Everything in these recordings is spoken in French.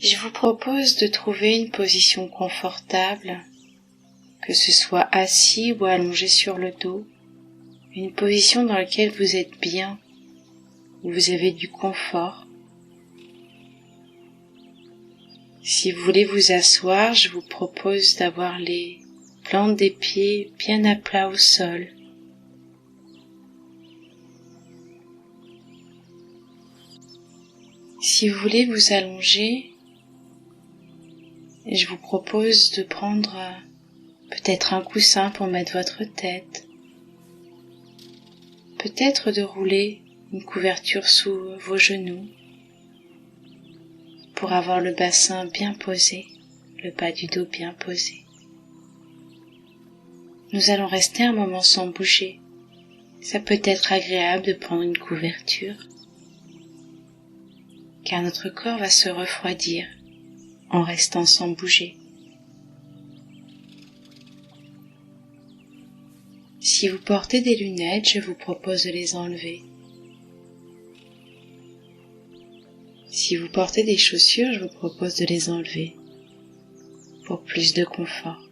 Je vous propose de trouver une position confortable, que ce soit assis ou allongé sur le dos, une position dans laquelle vous êtes bien, où vous avez du confort. Si vous voulez vous asseoir, je vous propose d'avoir les plantes des pieds bien à plat au sol. Si vous voulez vous allonger, je vous propose de prendre peut-être un coussin pour mettre votre tête, peut-être de rouler une couverture sous vos genoux pour avoir le bassin bien posé, le bas du dos bien posé. Nous allons rester un moment sans bouger. Ça peut être agréable de prendre une couverture, car notre corps va se refroidir en restant sans bouger. Si vous portez des lunettes, je vous propose de les enlever. Si vous portez des chaussures, je vous propose de les enlever pour plus de confort.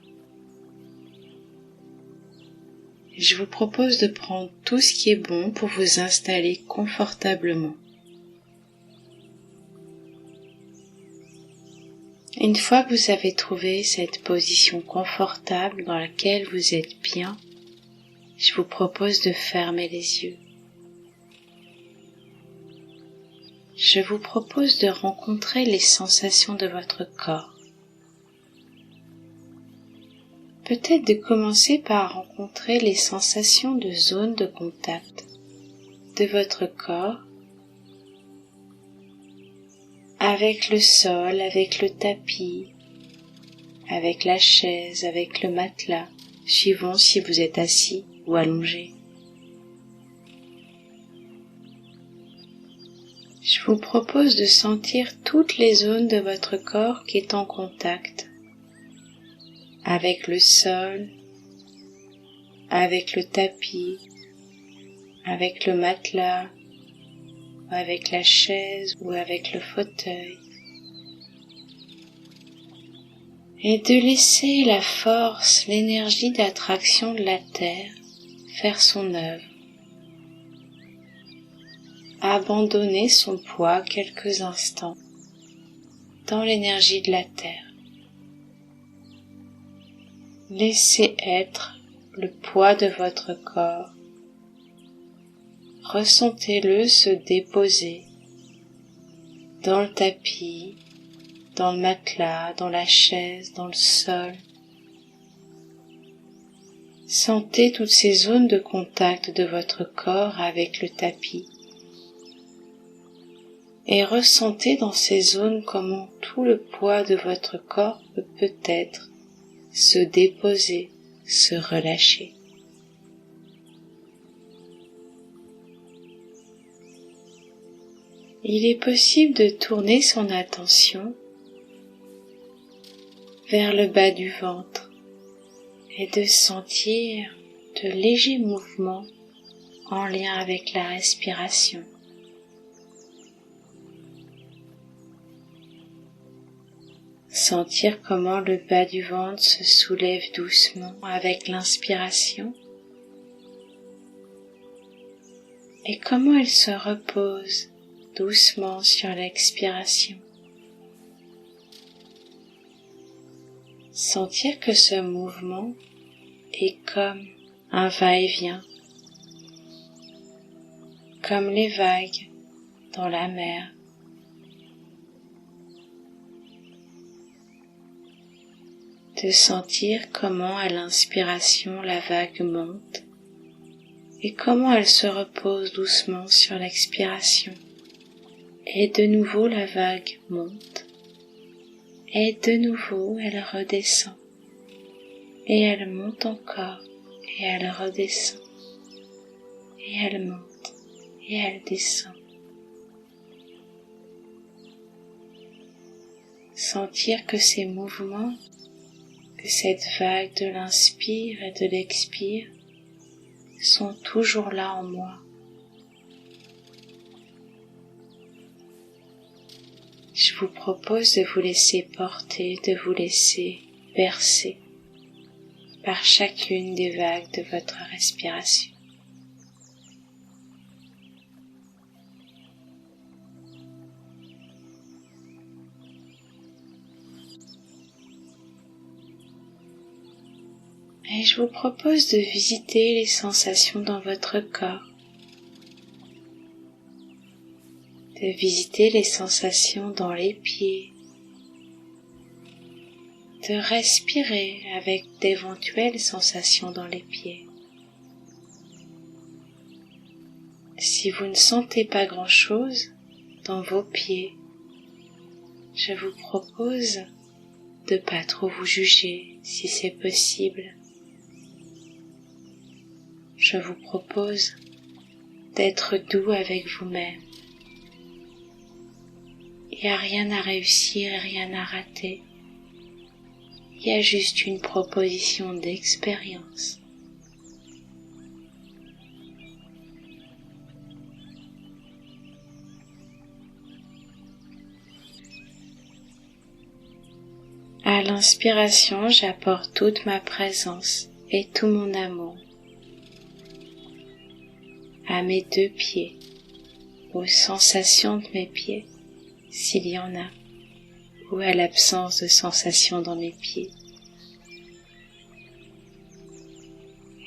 Je vous propose de prendre tout ce qui est bon pour vous installer confortablement. Une fois que vous avez trouvé cette position confortable dans laquelle vous êtes bien, je vous propose de fermer les yeux. Je vous propose de rencontrer les sensations de votre corps. Peut-être de commencer par rencontrer les sensations de zone de contact de votre corps avec le sol, avec le tapis, avec la chaise, avec le matelas, suivant si vous êtes assis ou allongé. Je vous propose de sentir toutes les zones de votre corps qui est en contact avec le sol, avec le tapis, avec le matelas, avec la chaise ou avec le fauteuil. Et de laisser la force, l'énergie d'attraction de la Terre faire son œuvre. Abandonner son poids quelques instants dans l'énergie de la Terre. Laissez être le poids de votre corps. Ressentez-le se déposer dans le tapis, dans le matelas, dans la chaise, dans le sol. Sentez toutes ces zones de contact de votre corps avec le tapis. Et ressentez dans ces zones comment tout le poids de votre corps peut peut-être se déposer, se relâcher. Il est possible de tourner son attention vers le bas du ventre et de sentir de légers mouvements en lien avec la respiration. Sentir comment le bas du ventre se soulève doucement avec l'inspiration et comment il se repose doucement sur l'expiration. Sentir que ce mouvement est comme un va-et-vient, comme les vagues dans la mer. De sentir comment à l'inspiration la vague monte et comment elle se repose doucement sur l'expiration. Et de nouveau la vague monte et de nouveau elle redescend et elle monte encore et elle redescend et elle monte et elle descend. Sentir que ces mouvements, que cette vague de l'inspire et de l'expire sont toujours là en moi. Je vous propose de vous laisser porter, de vous laisser bercer par chacune des vagues de votre respiration. Et je vous propose de visiter les sensations dans votre corps, de visiter les sensations dans les pieds, de respirer avec d'éventuelles sensations dans les pieds. Si vous ne sentez pas grand-chose dans vos pieds, je vous propose de pas trop vous juger si c'est possible. Je vous propose d'être doux avec vous-même. Il n'y a rien à réussir et rien à rater. Il y a juste une proposition d'expérience. À l'inspiration, j'apporte toute ma présence et tout mon amour à mes deux pieds, aux sensations de mes pieds, s'il y en a, ou à l'absence de sensations dans mes pieds.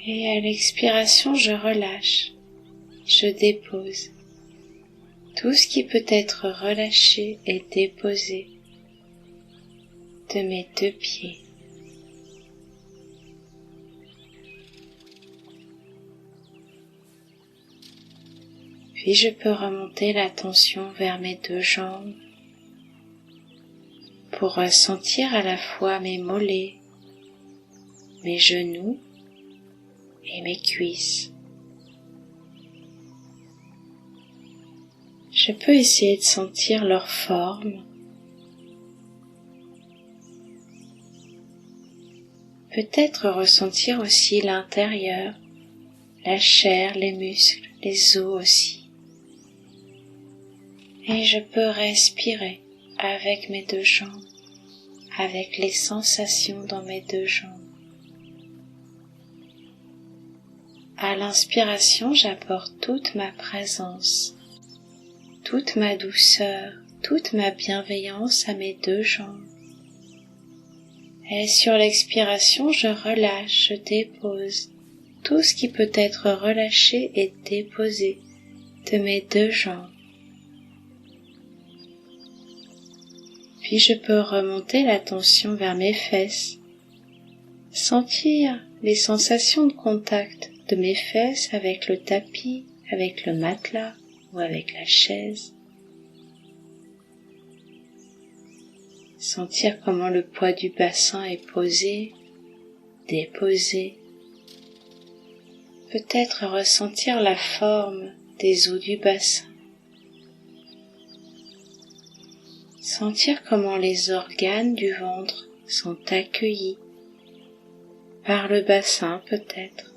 Et à l'expiration, je relâche, je dépose. Tout ce qui peut être relâché et déposé de mes deux pieds. Puis je peux remonter l'attention vers mes deux jambes pour ressentir à la fois mes mollets, mes genoux et mes cuisses. Je peux essayer de sentir leur forme, peut-être ressentir aussi l'intérieur, la chair, les muscles, les os aussi. Et je peux respirer avec mes deux jambes, avec les sensations dans mes deux jambes. À l'inspiration, j'apporte toute ma présence, toute ma douceur, toute ma bienveillance à mes deux jambes. Et sur l'expiration, je relâche, je dépose tout ce qui peut être relâché et déposé de mes deux jambes. Puis je peux remonter l'attention vers mes fesses, sentir les sensations de contact de mes fesses avec le tapis, avec le matelas ou avec la chaise. Sentir comment le poids du bassin est posé, déposé. Peut-être ressentir la forme des os du bassin. Sentir comment les organes du ventre sont accueillis par le bassin peut-être.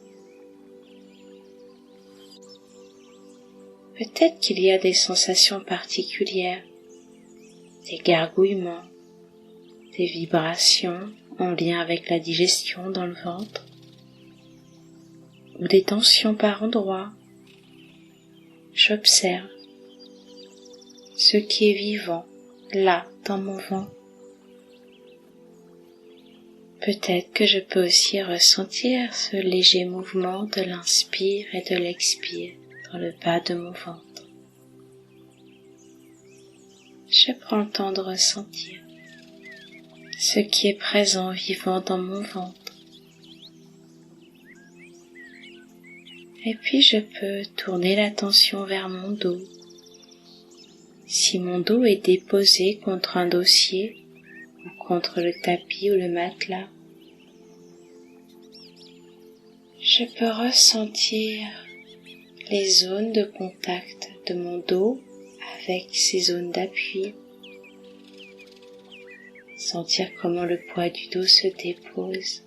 Peut-être qu'il y a des sensations particulières, des gargouillements, des vibrations en lien avec la digestion dans le ventre, ou des tensions par endroits. J'observe ce qui est vivant là dans mon ventre. Peut-être que je peux aussi ressentir ce léger mouvement de l'inspire et de l'expire dans le bas de mon ventre. Je prends le temps de ressentir ce qui est présent, vivant dans mon ventre. Et puis je peux tourner l'attention vers mon dos. Si mon dos est déposé contre un dossier ou contre le tapis ou le matelas, je peux ressentir les zones de contact de mon dos avec ces zones d'appui. Sentir comment le poids du dos se dépose.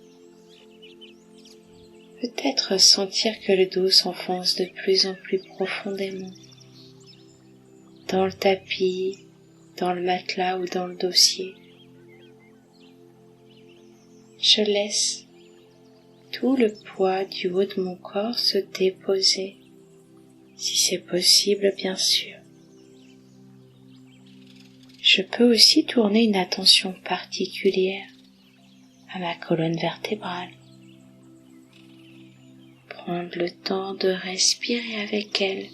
Peut-être sentir que le dos s'enfonce de plus en plus profondément dans le tapis, dans le matelas ou dans le dossier. Je laisse tout le poids du haut de mon corps se déposer, si c'est possible bien sûr. Je peux aussi tourner une attention particulière à ma colonne vertébrale. Prendre le temps de respirer avec elle,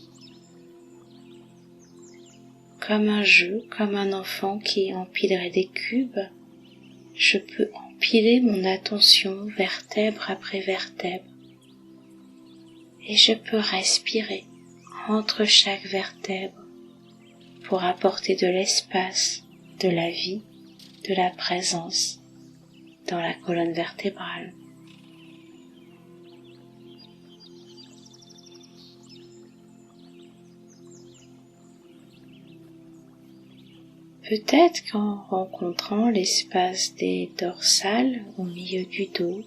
comme un jeu, comme un enfant qui empilerait des cubes. Je peux empiler mon attention vertèbre après vertèbre et je peux respirer entre chaque vertèbre pour apporter de l'espace, de la vie, de la présence dans la colonne vertébrale. Peut-être qu'en rencontrant l'espace des dorsales au milieu du dos,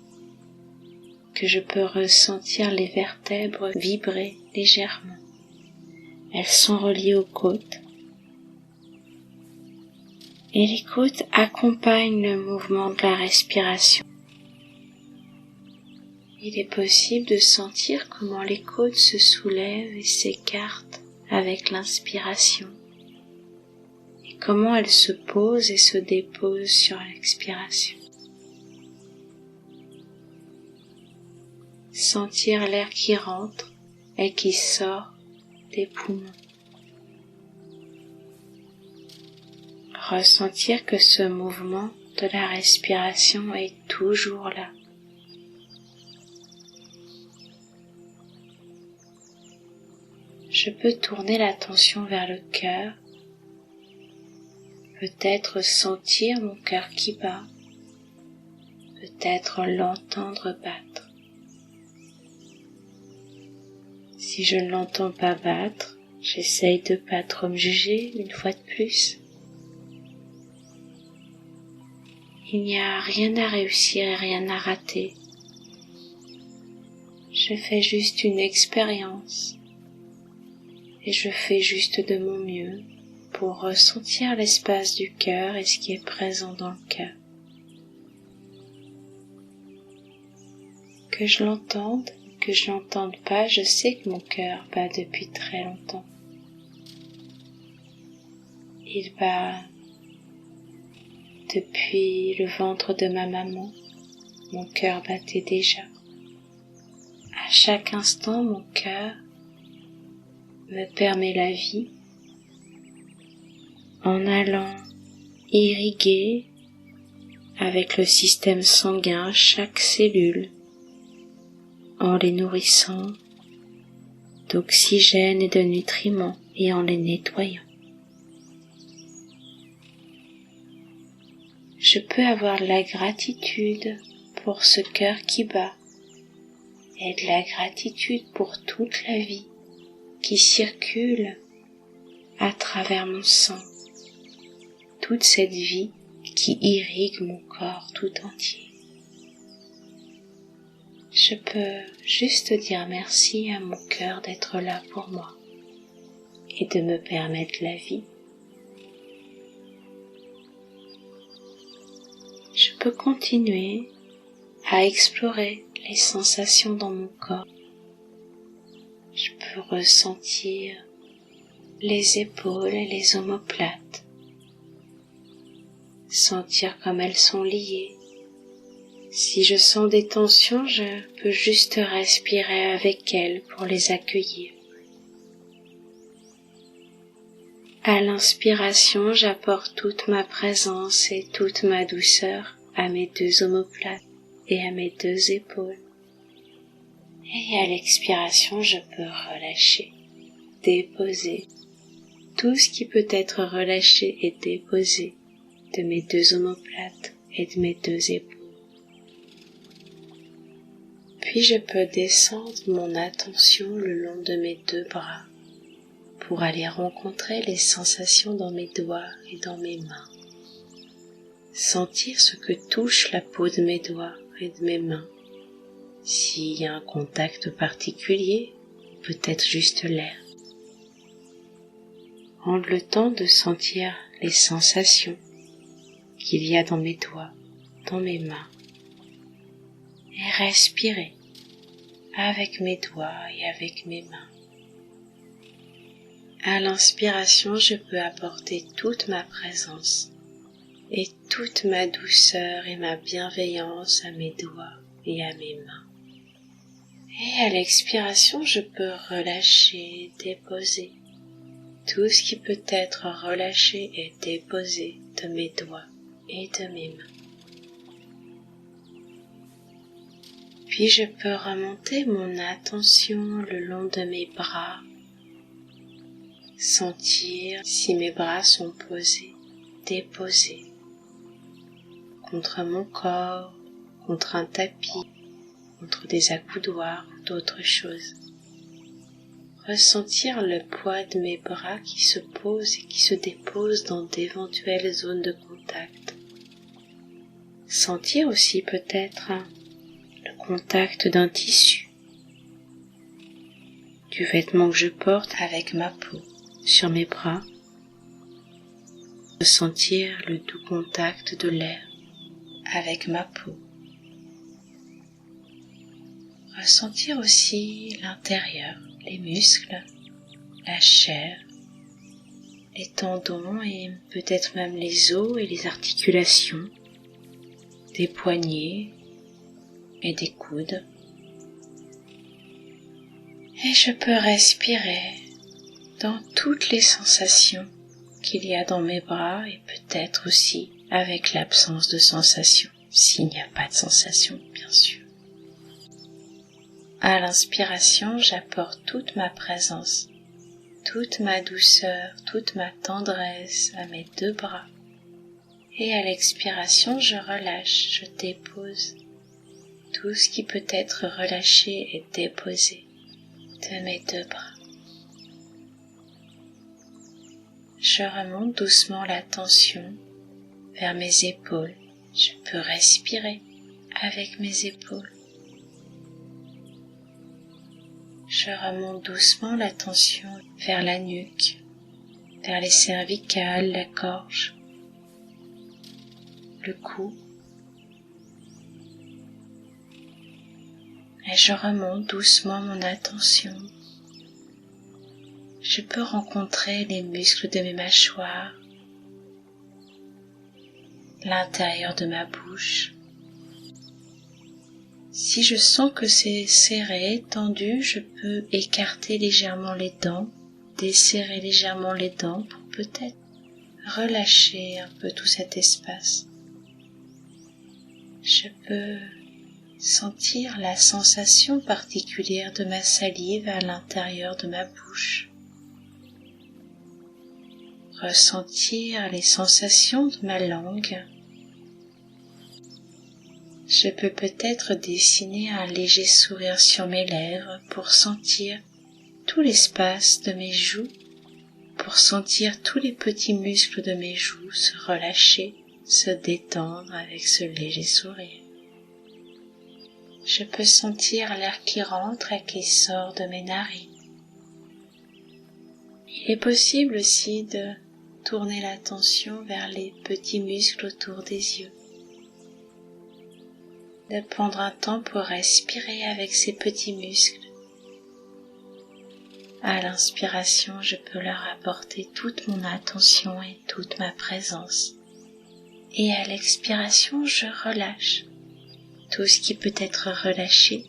que je peux ressentir les vertèbres vibrer légèrement. Elles sont reliées aux côtes. Et les côtes accompagnent le mouvement de la respiration. Il est possible de sentir comment les côtes se soulèvent et s'écartent avec l'inspiration. Et comment elles se posent et se déposent sur l'expiration. Sentir l'air qui rentre et qui sort des poumons. Ressentir que ce mouvement de la respiration est toujours là. Je peux tourner l'attention vers le cœur, peut-être sentir mon cœur qui bat, peut-être l'entendre battre. Si je ne l'entends pas battre, j'essaye de pas trop me juger une fois de plus. Il n'y a rien à réussir et rien à rater. Je fais juste une expérience et je fais juste de mon mieux pour ressentir l'espace du cœur et ce qui est présent dans le cœur. Que je l'entende, que je l'entende pas, je sais que mon cœur bat depuis très longtemps. Il bat depuis le ventre de ma maman, mon cœur battait déjà. À chaque instant, mon cœur me permet la vie en allant irriguer avec le système sanguin chaque cellule, en les nourrissant d'oxygène et de nutriments et en les nettoyant. Je peux avoir de la gratitude pour ce cœur qui bat et de la gratitude pour toute la vie qui circule à travers mon sang, toute cette vie qui irrigue mon corps tout entier. Je peux juste dire merci à mon cœur d'être là pour moi et de me permettre la vie. Je peux continuer à explorer les sensations dans mon corps. Je peux ressentir les épaules et les omoplates, sentir comme elles sont liées. Si je sens des tensions, je peux juste respirer avec elles pour les accueillir. À l'inspiration, j'apporte toute ma présence et toute ma douceur à mes deux omoplates et à mes deux épaules. Et à l'expiration, je peux relâcher, déposer tout ce qui peut être relâché et déposé de mes deux omoplates et de mes deux épaules. Puis je peux descendre mon attention le long de mes deux bras pour aller rencontrer les sensations dans mes doigts et dans mes mains. Sentir ce que touche la peau de mes doigts et de mes mains. S'il y a un contact particulier, peut-être juste l'air. Prendre le temps de sentir les sensations qu'il y a dans mes doigts, dans mes mains, et respirer avec mes doigts et avec mes mains. À l'inspiration, je peux apporter toute ma présence et toute ma douceur et ma bienveillance à mes doigts et à mes mains. Et à l'expiration, je peux relâcher, déposer tout ce qui peut être relâché et déposé de mes doigts et de mes mains. Puis je peux remonter mon attention le long de mes bras, sentir si mes bras sont posés, déposés contre mon corps, contre un tapis, contre des accoudoirs ou d'autres choses. Ressentir le poids de mes bras qui se posent et qui se déposent dans d'éventuelles zones de contact. Sentir aussi peut-être le contact d'un tissu, du vêtement que je porte avec ma peau sur mes bras. Ressentir le doux contact de l'air avec ma peau. Ressentir aussi l'intérieur, les muscles, la chair, les tendons et peut-être même les os et les articulations, des poignets et des coudes. Et je peux respirer dans toutes les sensations qu'il y a dans mes bras et peut-être aussi avec l'absence de sensation, s'il n'y a pas de sensation, bien sûr. À l'inspiration, j'apporte toute ma présence, toute ma douceur, toute ma tendresse à mes deux bras. Et à l'expiration, je relâche, je dépose tout ce qui peut être relâché et déposé de mes deux bras. Je remonte doucement la tension vers mes épaules. Je peux respirer avec mes épaules. Je remonte doucement la tension vers la nuque, vers les cervicales, la gorge, le cou. Et je remonte doucement mon attention. Je peux rencontrer les muscles de mes mâchoires, l'intérieur de ma bouche. Si je sens que c'est serré, tendu, je peux écarter légèrement les dents, desserrer légèrement les dents pour peut-être relâcher un peu tout cet espace. Je peux sentir la sensation particulière de ma salive à l'intérieur de ma bouche. Ressentir les sensations de ma langue. Je peux peut-être dessiner un léger sourire sur mes lèvres pour sentir tout l'espace de mes joues, pour sentir tous les petits muscles de mes joues se relâcher, se détendre avec ce léger sourire. Je peux sentir l'air qui rentre et qui sort de mes narines. Il est possible aussi de tourner l'attention vers les petits muscles autour des yeux. De prendre un temps pour respirer avec ces petits muscles. À l'inspiration, je peux leur apporter toute mon attention et toute ma présence. Et à l'expiration, je relâche tout ce qui peut être relâché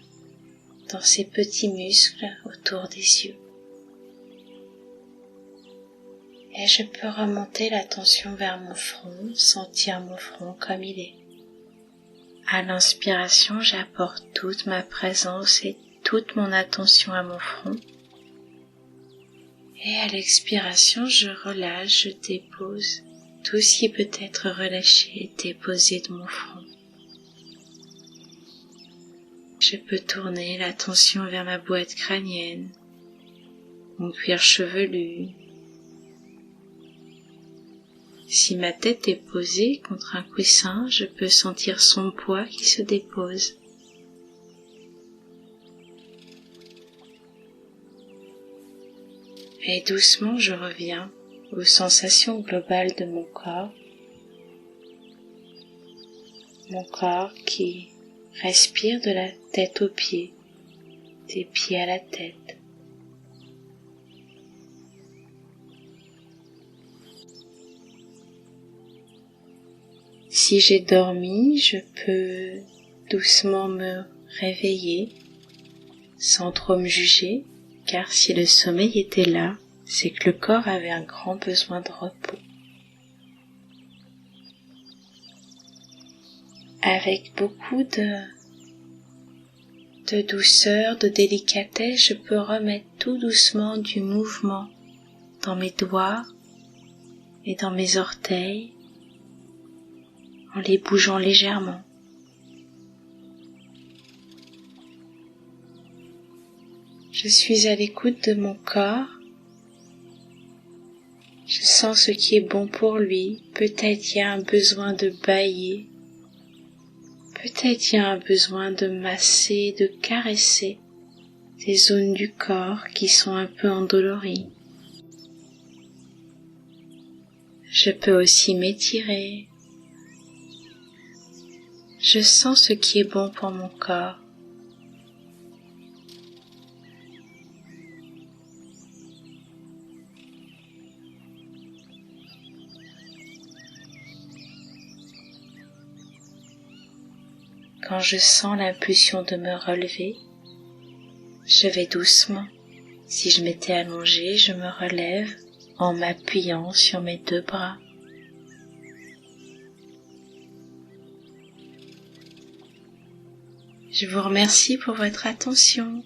dans ces petits muscles autour des yeux. Et je peux remonter l'attention vers mon front, sentir mon front comme il est. À l'inspiration, j'apporte toute ma présence et toute mon attention à mon front. Et à l'expiration, je relâche, je dépose tout ce qui peut être relâché et déposé de mon front. Je peux tourner l'attention vers ma boîte crânienne, mon cuir chevelu. Si ma tête est posée contre un coussin, je peux sentir son poids qui se dépose. Et doucement, je reviens aux sensations globales de mon corps qui respire de la tête aux pieds, des pieds à la tête. Si j'ai dormi, je peux doucement me réveiller sans trop me juger, car si le sommeil était là, c'est que le corps avait un grand besoin de repos. Avec beaucoup de douceur, de délicatesse, je peux remettre tout doucement du mouvement dans mes doigts et dans mes orteils en les bougeant légèrement. Je suis à l'écoute de mon corps. Je sens ce qui est bon pour lui. Peut-être il y a un besoin de bâiller. Peut-être il y a un besoin de masser, de caresser des zones du corps qui sont un peu endolories. Je peux aussi m'étirer. Je sens ce qui est bon pour mon corps. Quand je sens l'impulsion de me relever, je vais doucement. Si je m'étais allongée, je me relève en m'appuyant sur mes deux bras. Je vous remercie pour votre attention.